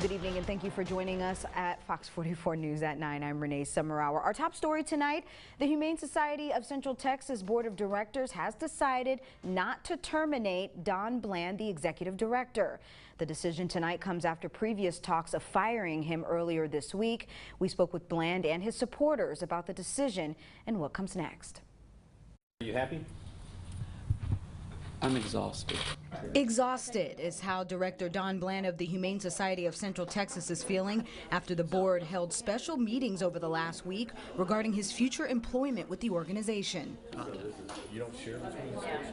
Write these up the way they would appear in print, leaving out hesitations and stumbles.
good evening, and thank you for joining us at Fox 44 News at 9. I'm Renee Summerhour. Our top story tonight, the Humane Society of Central Texas Board of Directors has decided not to terminate Don Bland, the executive director. The decision tonight comes after previous talks of firing him earlier this week. We spoke with Bland and his supporters about the decision and what comes next. Are you happy? I'm exhausted. Exhausted is how Director Don Bland of the Humane Society of Central Texas is feeling after the board held special meetings over the last week regarding his future employment with the organization.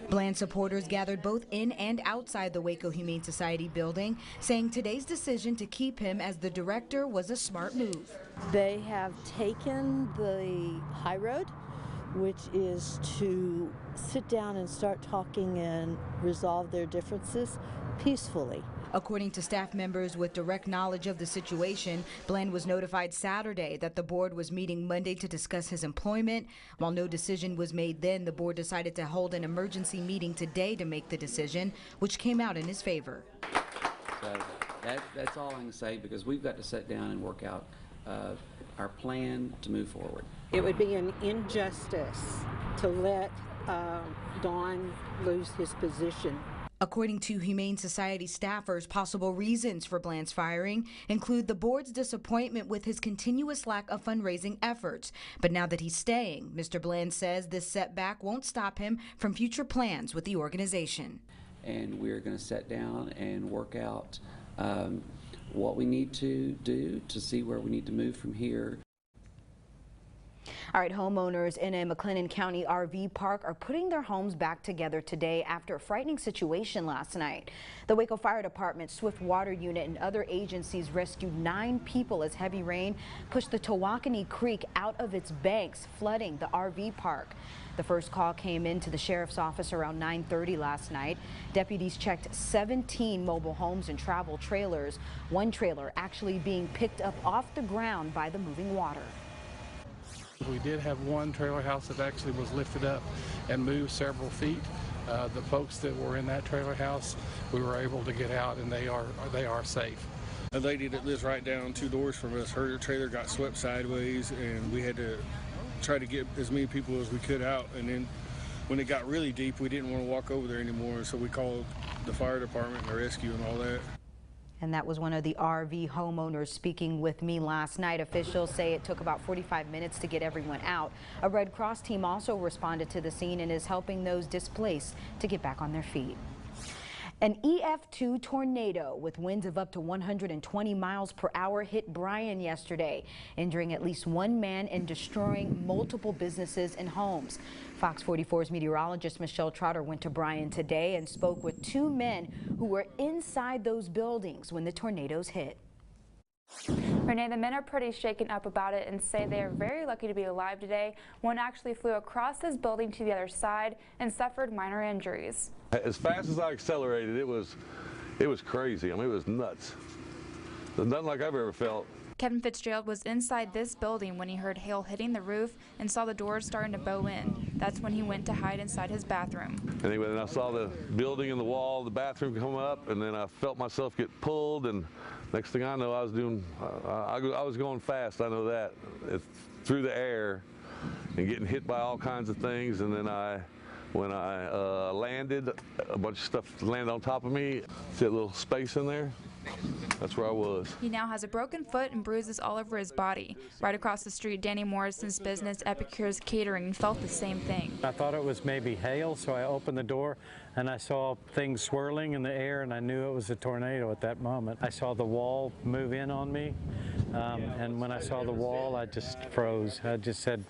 Bland supporters gathered both in and outside the Waco Humane Society building, saying today's decision to keep him as the director was a smart move. They have taken the high road, which is to sit down and start talking and resolve their differences peacefully. According to staff members with direct knowledge of the situation, Bland was notified Saturday that the board was meeting Monday to discuss his employment. While no decision was made then, the board decided to hold an emergency meeting today to make the decision, which came out in his favor. So that's all I can say, because we've got to sit down and work out our plan to move forward. It would be an injustice to let Don lose his position. According to Humane Society staffers, possible reasons for Bland's firing include the board's disappointment with his continuous lack of fundraising efforts. But now that he's staying, Mr. Bland says this setback won't stop him from future plans with the organization. And we're going to sit down and work out what we need to do to see where we need to move from here. All right, homeowners in a McLennan County RV park are putting their homes back together today after a frightening situation last night. The Waco Fire Department, Swift Water Unit, and other agencies rescued 9 people as heavy rain pushed the Tawakoni Creek out of its banks, flooding the RV park. The first call came into the sheriff's office around 9:30 last night. Deputies checked 17 mobile homes and travel trailers, one trailer actually being picked up off the ground by the moving water. We did have one trailer house that actually was lifted up and moved several feet. The folks that were in that trailer house, we were able to get out, and they are safe. A lady that lives right down 2 doors from us, her trailer got swept sideways, and we had to try to get as many people as we could out. And then when it got really deep, we didn't want to walk over there anymore, so we called the fire department and the rescue and all that. And that was one of the RV homeowners speaking with me last night. Officials say it took about 45 minutes to get everyone out. A Red Cross team also responded to the scene and is helping those displaced to get back on their feet. An EF2 tornado with winds of up to 120 miles per hour hit Bryan yesterday, injuring at least 1 man and destroying multiple businesses and homes. Fox 44's meteorologist Michelle Trotter went to Bryan today and spoke with 2 men who were inside those buildings when the tornadoes hit. Renee, the men are pretty shaken up about it and say they are very lucky to be alive today. One actually flew across this building to the other side and suffered minor injuries. As fast as I accelerated, it was crazy. I mean, it was nuts. Nothing like I've ever felt. Kevin Fitzgerald was inside this building when he heard hail hitting the roof and saw the doors starting to bow in. That's when he went to hide inside his bathroom. Anyway, then I saw the building and the wall, the bathroom come up, and then I felt myself get pulled, and next thing I know, I was going fast. I know that. It's through the air and getting hit by all kinds of things, and then when I landed, a bunch of stuff landed on top of me. See that little space in there? That's where I was. He now has a broken foot and bruises all over his body. Right across the street, Danny Morrison's business, Epicure's Catering, felt the same thing. I thought it was maybe hail, so I opened the door and I saw things swirling in the air, and I knew it was a tornado at that moment. I saw the wall move in on me, and when I saw the wall, I just froze. I just said,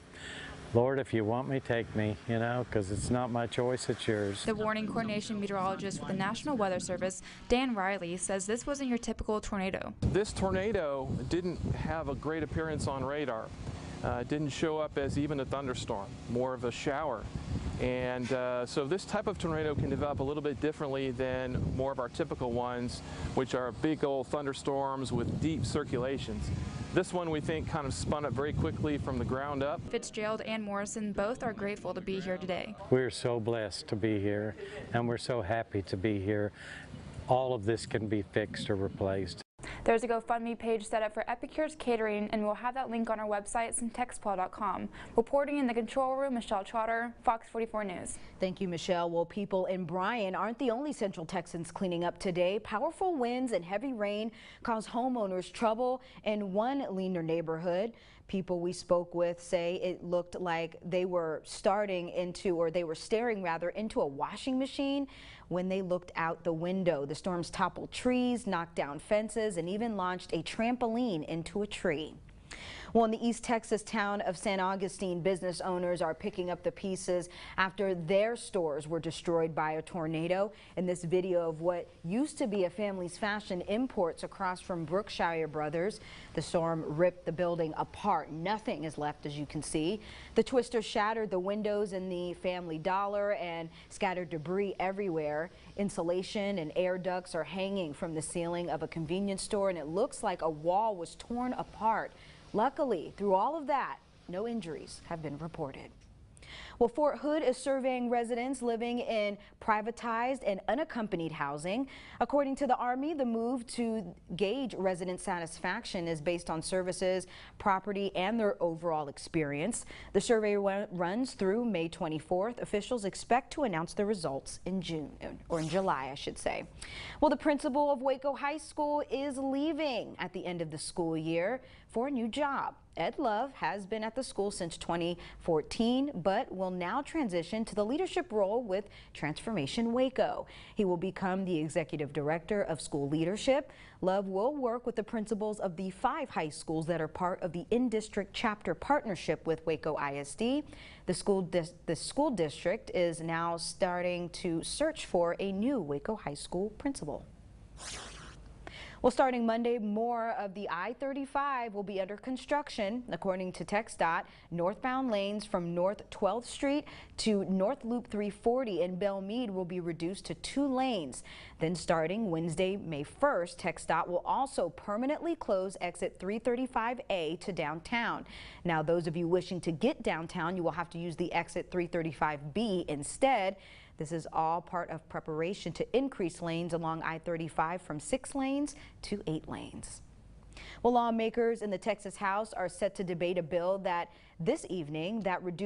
Lord, if you want me, take me, you know, because it's not my choice, it's yours. The warning coordination meteorologist for the National Weather Service, Dan Riley, says this wasn't your typical tornado. This tornado didn't have a great appearance on radar. It didn't show up as even a thunderstorm, more of a shower. And so this type of tornado can develop a little bit differently than more of our typical ones, which are big old thunderstorms with deep circulations. This one, we think, kind of spun up very quickly from the ground up. Fitzgerald and Morrison both are grateful to be here today. We're so blessed to be here, and we're so happy to be here. All of this can be fixed or replaced. There's a GoFundMe page set up for Epicure's Catering, and we'll have that link on our website, centexpol.com. Reporting in the control room, Michelle Trotter, Fox 44 News. Thank you, Michelle. Well, people in Bryan aren't the only Central Texans cleaning up today. Powerful winds and heavy rain caused homeowners trouble in one Leaner neighborhood. People we spoke with say it looked like they were staring into a washing machine when they looked out the window. The storms toppled trees, knocked down fences, and even launched a trampoline into a tree. Well, in the East Texas town of San Augustine, business owners are picking up the pieces after their stores were destroyed by a tornado. In this video of what used to be a family's fashion imports across from Brookshire Brothers, the storm ripped the building apart. Nothing is left, as you can see. The twister shattered the windows in the Family Dollar and scattered debris everywhere. Insulation and air ducts are hanging from the ceiling of a convenience store, and it looks like a wall was torn apart. Luckily, through all of that, no injuries have been reported. Well, Fort Hood is surveying residents living in privatized and unaccompanied housing. According to the Army, the move to gauge resident satisfaction is based on services, property, and their overall experience. The survey runs through May 24th. Officials expect to announce the results in July, I should say. Well, the principal of Waco High School is leaving at the end of the school year for a new job. Ed Love has been at the school since 2014, but will now transition to the leadership role with Transformation Waco. He will become the executive director of school leadership. Love will work with the principals of the 5 high schools that are part of the in-district chapter partnership with Waco ISD. The school district is now starting to search for a new Waco High School principal. Well, starting Monday, more of the I-35 will be under construction. According to TxDOT, northbound lanes from North 12th Street to North Loop 340 in Belmead will be reduced to 2 lanes. Then starting Wednesday, May 1st, TxDOT will also permanently close exit 335A to downtown. Now, those of you wishing to get downtown, you will have to use the exit 335B instead. This is all part of preparation to increase lanes along I-35 from 6 lanes to 8 lanes. Well, lawmakers in the Texas House are set to debate a bill that this evening that reduces